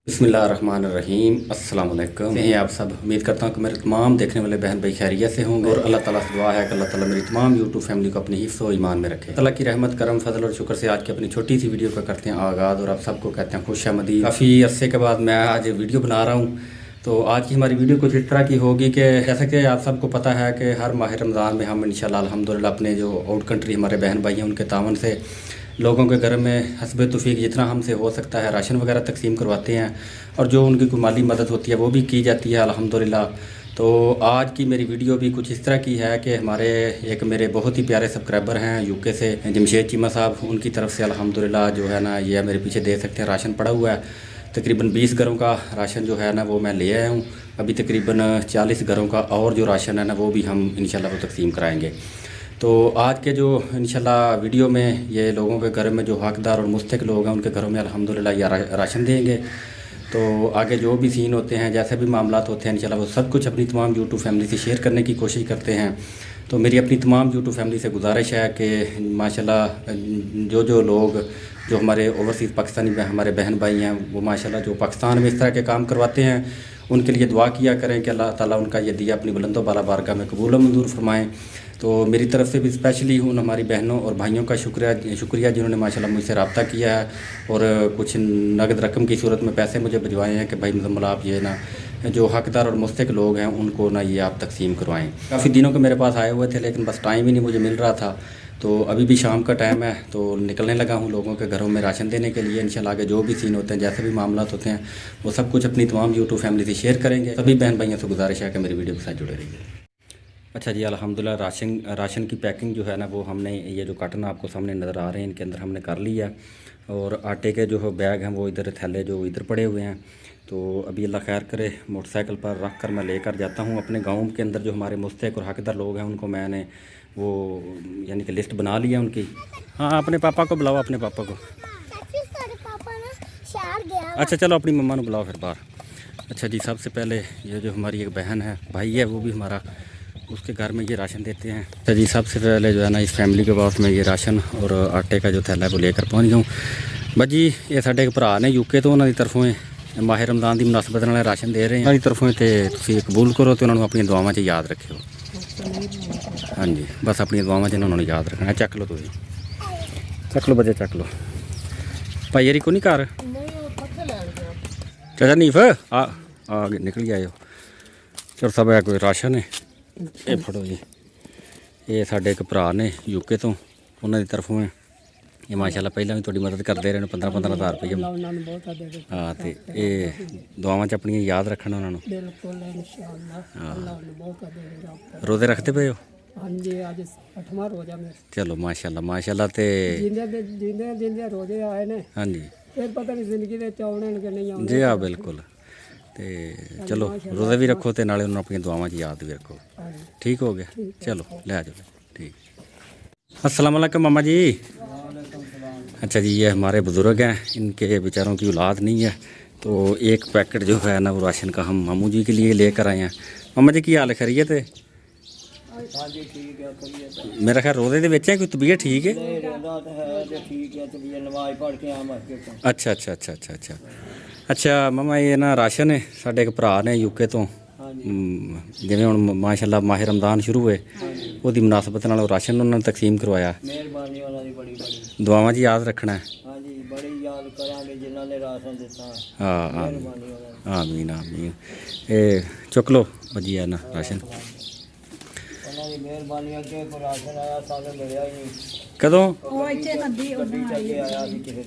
बिस्मिल्लाहिर्रहमानिर्रहीम अस्सलाम वालेकुम। हैं आप सब, उम्मीद करता हूँ कि मेरे तमाम देखने वाले बहन भाई खैरियत से होंगे और अल्लाह ताला से दुआ है कि अल्लाह ताला मेरी तमाम यूट्यूब फैमिली को अपनी हिफ्ज़ व ईमान में रखे। अल्लाह की रहमत करम फजल और शुक्र से आज की अपनी छोटी सी वीडियो का करते हैं आगाज़ और आप सबको कहते हैं खुशामदीद। काफ़ी अरसे के बाद मैं आज वीडियो बना रहा हूँ। तो आज की हमारी वीडियो कुछ इस तरह की होगी कि जैसा कि आप सबको पता है कि हर माह रमज़ान में हम इंशाल्लाह अल्हम्दुलिल्लाह अपने जो आउट कंट्री हमारे बहन भाई हैं उनके तावन से लोगों के घर में हस्बे तौफीक जितना हमसे हो सकता है राशन वगैरह तकसीम करवाते हैं और जो उनकी कोई माली मदद होती है वो भी की जाती है अल्हम्दुलिल्लाह। तो आज की मेरी वीडियो भी कुछ इस तरह की है कि हमारे एक मेरे बहुत ही प्यारे सब्सक्राइबर हैं यूके से जमशेद चीमा साहब, उनकी तरफ से अल्हम्दुलिल्लाह जो है ना ये मेरे पीछे देख सकते हैं राशन पड़ा हुआ है। तकरीबन 20 घरों का राशन जो है ना वो मैं ले आया हूँ। अभी तकरीबन 40 घरों का और जो राशन है ना वो भी हम इंशाल्लाह वो तकसीम कराएँगे। तो आज के जो इंशाल्लाह वीडियो में ये लोगों के घर में जो हकदार और मुस्तहिक लोग हैं उनके घरों में अल्हम्दुलिल्लाह ये राशन देंगे। तो आगे जो भी सीन होते हैं जैसे भी मामलात होते हैं इंशाल्लाह वो सब कुछ अपनी तमाम यूट्यूब फैमिली से शेयर करने की कोशिश करते हैं। तो मेरी अपनी तमाम यूट्यूब फैमिली से गुजारिश है कि माशाल्लाह जो लोग जो हमारे ओवरसीज़ पाकिस्तानी में हमारे बहन भाई हैं वो माशाल्लाह जो पाकिस्तान में इस तरह के काम करवाते हैं उनके लिए दुआ किया करें कि अल्लाह ताला उनका ये दिया अपनी बुलंदो बाला बारगाह में कबूल मंजूर फरमाएँ। तो मेरी तरफ से भी स्पेशली उन हमारी बहनों और भाइयों का शुक्रिया जिन्होंने माशाल्लाह मुझसे रब्ता किया है और कुछ नगद रकम की सूरत में पैसे मुझे भिजवाए हैं कि भाई मुजम्मल आप ये ना जो हकदार और मुस्तहिक लोग हैं उनको ना ये आप तकसीम करवाएं। काफ़ी दिनों के मेरे पास आए हुए थे लेकिन बस टाइम ही नहीं मुझे मिल रहा था। तो अभी भी शाम का टाइम है तो निकलने लगा हूँ लोगों के घरों में राशन देने के लिए। इंशाल्लाह आगे जो भी सीन होते हैं जैसे भी मामलात होते हैं वो सब कुछ अपनी तमाम यूट्यूब फैमिली से शेयर करेंगे। सभी बहन भाइयों से गुजारिश है कि मेरी वीडियो के साथ जुड़े रहिए। अच्छा जी, अल्हम्दुलिल्लाह राशन की पैकिंग जो है ना वो हमने ये जो कार्टन आपको सामने नज़र आ रहे हैं इनके अंदर हमने कर लिया और आटे के जो बैग हैं वो इधर थैले जो इधर पड़े हुए हैं। तो अभी अल्लाह खैर करे मोटरसाइकिल पर रख कर मैं लेकर जाता हूँ अपने गांव के अंदर जो हमारे मुस्तहिक और हकदार लोग हैं उनको मैंने वो यानी कि लिस्ट बना लिया उनकी। हाँ अपने पापा को बुलाओ, अपने पापा को। अच्छा चलो अपनी मम्मा को बुलाओ फिर बाहर। अच्छा जी, सबसे पहले ये जो हमारी एक बहन है भाई है वो भी हमारा उसके घर में ये राशन देते हैं। अच्छा जी, सबसे पहले जो है ना इस फैमिली के पास में ये राशन और आटे का जो थैला है वो लेकर पहुँच गया हूँ। बस जी ये साढ़े एक भरा ने यूके तो उन्होंने तरफों माह रमज़ान की मुनासबत नाल राशन दे रहे हैं। उन्होंने तरफों तो कबूल करो तो उन्होंने अपनी दुआवां च याद रखियो। हाँ जी बस अपनी दुआवां च उन्होंने याद रखना। चक लो तुम, चक लो बच्चे चक लो। भाई यारी को नहीं घर चाचा नीफ आ निकल आयो। चलो सब है कोई राशन है ये फड़ो जी। ये साढ़े एक भरा ने यूके तो उन्होंने तरफों ये माशाल्लाह पहले भी थोड़ी मदद करते रहे 15-15 हज़ार रुपये। हाँ तो ये दुआवां च अपनियां याद रखना उन्होंने। रोज़े रखते पे हो? हाँ जी आज 8वां रोजा मेरा। चलो माशाल्लाह माशाल्लाह। ते जिंदे रोजे आए ने हाँ जी फिर पता नहीं जिंदगी दे आने कि नहीं आने। जी हाँ बिल्कुल। तो चलो रोज़े भी रखो तो नाले उन्होंने अपनी दुआवां च याद भी रखो। ठीक हो गया, चलो ले आ जाओ। ठीक, अस्सलाम वालेकुम मामा जी। अच्छा जी, ये हमारे बुज़ुर्ग हैं, इनके बेचारों की औलाद नहीं है तो एक पैकेट जो है ना वो राशन का हम मामू जी के लिए लेकर आए हैं। मामा जी की हाल खैरियत है? मेरा ख्याल रोज़े दे विच है, कोई तबीयत ठीक है? अच्छा अच्छा अच्छा अच्छा अच्छा अच्छा मामा ये ना राशन है साढ़े एक भरा ने यूके तो जिवें हुण माशाल्लाह माह रमज़ान शुरू होए उसदी मुनासबत नाल राशन उन्होंने तकसीम करवाया। दुआवां च याद रखना है। हाँ हाँ आमीन आमीन। ये चुक लो वजिया ना राशन। कदों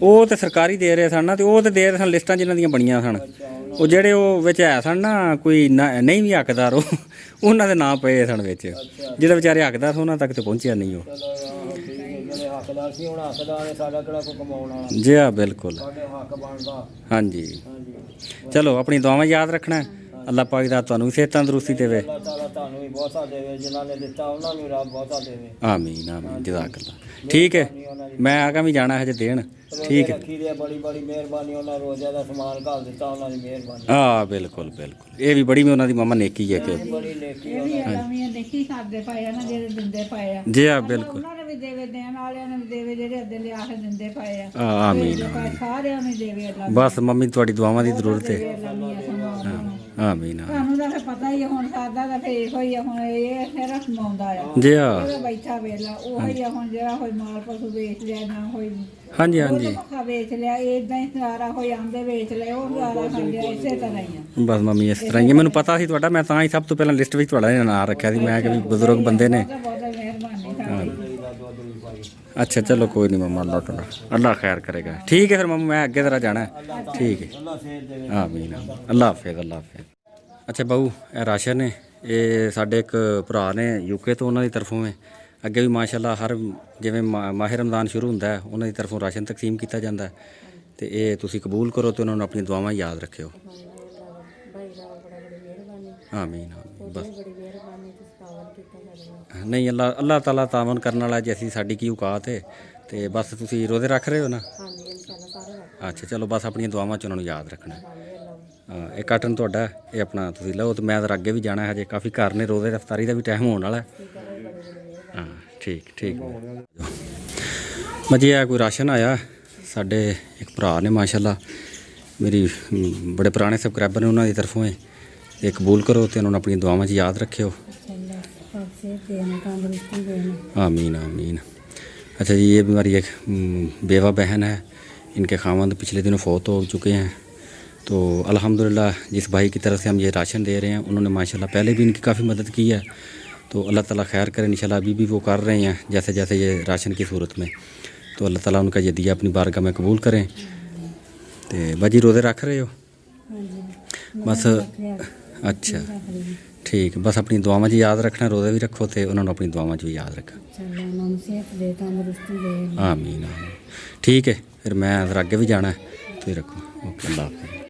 वो तो सरकारी दे रहे सन ना तो वो तो दे रहे सन लिस्टां जिन्हां दियां बणियां सन वो जेह्ड़े वो विच है सन ना कोई नहीं भी हकदार उन्हां दे नाम पे सन विच जेह्ड़े बेचारे हकदार उन्हां तक तो पहुंचिया नहीं वो। जी हाँ बिल्कुल। हाँ जी चलो अपनी दुआवां याद रखना है। ਅੱਲਾਹ ਪਾਕ ਦਾ ਤੁਹਾਨੂੰ ਵੀ ਸਿਹਤ ਤੰਦਰੁਸਤੀ ਦੇਵੇ। ਅੱਲਾਹ ਤਾਲਾ ਤੁਹਾਨੂੰ ਵੀ ਬਹੁਤਾ ਦੇਵੇ, ਜਿਨ੍ਹਾਂ ਨੇ ਦਿੱਤਾ ਉਹਨਾਂ ਨੂੰ ਰੱਬ ਬਹੁਤਾ ਦੇਵੇ। ਆਮੀਨ ਆਮੀਨ ਜਜ਼ਾਕੱਲਾ। ਠੀਕ ਹੈ, ਮੈਂ ਆਗਾ ਵੀ ਜਾਣਾ ਹਜੇ ਦੇਣ। ਠੀਕ ਹੈ, ਰੱਖੀ ਦੇ ਬੜੀ ਬੜੀ ਮਿਹਰਬਾਨੀ, ਉਹਨਾਂ ਰੋਜ਼ੇ ਦਾ ਸਮਾਨ ਘੱਲ ਦਿੱਤਾ, ਉਹਨਾਂ ਦੀ ਮਿਹਰਬਾਨੀ। ਹਾਂ ਬਿਲਕੁਲ ਬਿਲਕੁਲ, ਇਹ ਵੀ ਬੜੀ ਉਹਨਾਂ ਦੀ ਮਾਮਾ ਨੇਕੀ ਹੈ ਕਿ ਬੜੀ ਨੇਕੀ ਇਹ ਵੀ ਅਲਾਮੀਆਂ ਦੇਖੀ ਕਰਦੇ ਪਏ ਆ ਨਾ, ਜਿਹੜੇ ਦਿੰਦੇ ਪਏ ਆ। ਜੀ ਆ ਬਿਲਕੁਲ। ਉਹਨਾਂ ਨੇ ਵੀ ਦੇਵੇ, ਦੇਣ ਵਾਲਿਆਂ ਨੇ ਵੀ ਦੇਵੇ, ਜਿਹੜੇ ਅੱਦੇ ਲਿਆ ਕੇ ਦਿੰਦੇ ਪਏ ਆ। ਆਮੀਨ ਸਾਰਿਆਂ ਨੂੰ ਦੇਵੇ ਅੱਲਾਹ। ਬਸ ਮੰਮੀ ਤੁਹਾਡੀ ਦੁਆਵਾਂ ਦੀ ਜ਼ਰੂਰਤ ਹੈ। ਅਲਾਮੀਆਂ ਸਮਾਉਣਾ ਆਮੀਨ ਤੁਹਾਨੂੰ ਤਾਂ ਫਿਰ ਪਤਾ ਹੀ ਆ, ਹੁਣ ਸਾਦਾ ਤਾਂ ਫਿਰ ਇਹੋ ਹੀ ਆ, ਹੁਣ ਇਹ ਫਿਰ ਸਮਾਉਂਦਾ ਆ। ਜੀ ਆ ਉਹਦਾ ਬੈਠਾ ਵੇਲਾ ਉਹੀ ਆ, ਹੁਣ ਜਿਹੜਾ ਕੋਈ ਮਾਲ ਪਸ਼ੂ ਵੇਚ ਲਿਆ ਨਾ ਹੋਈ ਹਾਂਜੀ ਹਾਂਜੀ ਪੱਖਾ ਵੇਚ ਲਿਆ, ਇਦਾਂ ਹੀ ਸਾਰਾ ਹੋਈ ਆਂਦੇ ਵੇਚ ਲਿਆ, ਉਹ ਸਾਰਾ ਖਾਂਦੇ ਇਸੇ ਤਰ੍ਹਾਂ ਹੀ ਆ। ਬਸ ਮੰਮੀ ਇਸ ਤਰ੍ਹਾਂ ਹੀ ਹੈ। ਮੈਨੂੰ ਪਤਾ ਸੀ ਤੁਹਾਡਾ, ਮੈਂ ਤਾਂ ਹੀ ਸਭ ਤੋਂ ਪਹਿਲਾਂ ਲਿਸਟ ਵਿੱਚ ਤੁਹਾਡਾ ਨਾਂ ਰੱਖਿਆ ਸੀ। ਮੈਂ ਕਿ ਵੀ ਬਜ਼ੁਰਗ ਬੰਦੇ ਨੇ। ਬਹੁਤ ਮਿਹਰਬਾਨੀ ਤੁਹਾਡੀ। ਅੱਛਾ ਚਲੋ ਕੋਈ ਨਹੀਂ ਮੰਮਾ, ਅੱਲਾਹ ਤੁਹਾਡਾ ਅੱਲਾਹ ਖੈਰ ਕਰੇਗਾ। ਠੀਕ ਹੈ ਫਿਰ ਮੰਮਾ, ਮੈਂ ਅੱਗੇ ਜ਼ਰਾ ਜਾਣਾ ਹੈ। ਠੀਕ ਹੈ, ਅੱਲਾਹ ਸੇਧ ਦੇਵੇ। ਆਮੀਨ ਅੱਲਾਹ ਹਾਫਿਜ਼ ਅੱਲਾਹ ਹਾਫਿਜ਼। ਅੱਛਾ ਬਾਊ, ਇਹ ਰਾਸ਼ਨ ਹੈ, ਇਹ ਸਾਡੇ ਇੱਕ ਭਰਾ ਨੇ ਯੂਕੇ ਤੋਂ, ਉਹਨਾਂ ਦੀ ਤਰਫੋਂ ਹੈ। ਅੱਗੇ ਵੀ ਮਾਸ਼ਾਅੱਲਾ ਹਰ ਜਿਵੇਂ ਮਾਹ ਰਮਜ਼ਾਨ ਸ਼ੁਰੂ ਹੁੰਦਾ ਹੈ, ਉਹਨਾਂ ਦੀ ਤਰਫੋਂ ਰਾਸ਼ਨ ਤਕਸੀਮ ਕੀਤਾ ਜਾਂਦਾ ਹੈ। ਤੇ ਇਹ ਤੁਸੀਂ ਕਬੂਲ ਕਰੋ ਤੇ ਉਹਨਾਂ ਨੂੰ ਆਪਣੀ ਦੁਆਵਾਂ ਯਾਦ ਰੱਖਿਓ। ਆਮੀਨ ਆਮੀਨ। ਬਸ ਨਹੀਂ, ਅੱਲਾਹ ਤਾਲਾ ਤਾਵਨ ਕਰਨ ਵਾਲਾ ਜੀ, ਅਸੀਂ ਸਾਡੀ ਕੀ ਔਕਾਤ ਹੈ। ਤੇ ਬਸ ਤੁਸੀਂ ਰੋਜ਼ੇ ਰੱਖ ਰਹੇ ਹੋ ਨਾ? ਅੱਛਾ ਚਲੋ, ਬਸ ਆਪਣੀਆਂ ਦੁਆਵਾਂ 'ਚ ਉਹਨਾਂ ਨੂੰ ਯਾਦ ਰੱਖਣਾ। ਹਾਂ, ਇਹ ਕਾਟਨ ਤੁਹਾਡਾ, ਇਹ ਆਪਣਾ ਤੁਸੀਂ ਲਓ। ਤੇ ਮੈਂ ਤਾਂ ਅੱਗੇ ਵੀ ਜਾਣਾ, ਹਜੇ ਕਾਫੀ ਘਰ ਨੇ, ਰੋਜ਼ੇ ਰਫਤਾਰੀ ਦਾ ਵੀ ਟਾਈਮ ਹੋਣ ਵਾਲਾ। ਹਾਂ ਠੀਕ ਠੀਕ। ਮਜੀ ਆ ਕੋਈ ਰਾਸ਼ਨ ਆਇਆ ਸਾਡੇ ਇੱਕ ਭਰਾ ਨੇ ਮਾਸ਼ਾਅੱਲਾ, ਮੇਰੀ ਬੜੇ ਪੁਰਾਣੇ ਸਬਸਕ੍ਰਾਈਬਰ ਨੇ, ਉਹਨਾਂ ਦੀ ਤਰਫੋਂ ਹੈ। ਇਹ ਕਬੂਲ ਕਰੋ ਤੇ ਉਹਨਾਂ ਨੂੰ ਆਪਣੀਆਂ ਦੁਆਵਾਂ 'ਚ याद रखियो। आमीन आमीन। अच्छा जी, ये हमारी एक बेवा बहन है, इनके खामद पिछले दिनों फौत हो चुके हैं। तो अल्हम्दुलिल्लाह जिस भाई की तरफ से हम ये राशन दे रहे हैं, उन्होंने माशाल्लाह पहले भी इनकी काफ़ी मदद की है। तो अल्लाह ताला खैर करे, इंशाल्लाह अभी भी वो कर रहे हैं जैसे जैसे ये राशन की सूरत में। तो अल्लाह ताला उनका ये दिया अपनी बारगाह में कबूल करें। तो बाजी रोज़े रख रहे हो? बस अच्छा ठीक, बस अपनी दुआवां 'ਚ याद रखना, रोज़े भी रखो तो उन्होंने अपनी दुआवां 'ਚ भी याद रखा। आमीन आमीन। ठीक है, फिर मैं अगर आगे भी जाना है तो रखो। ओके, अल्लाह हाफ़िज़।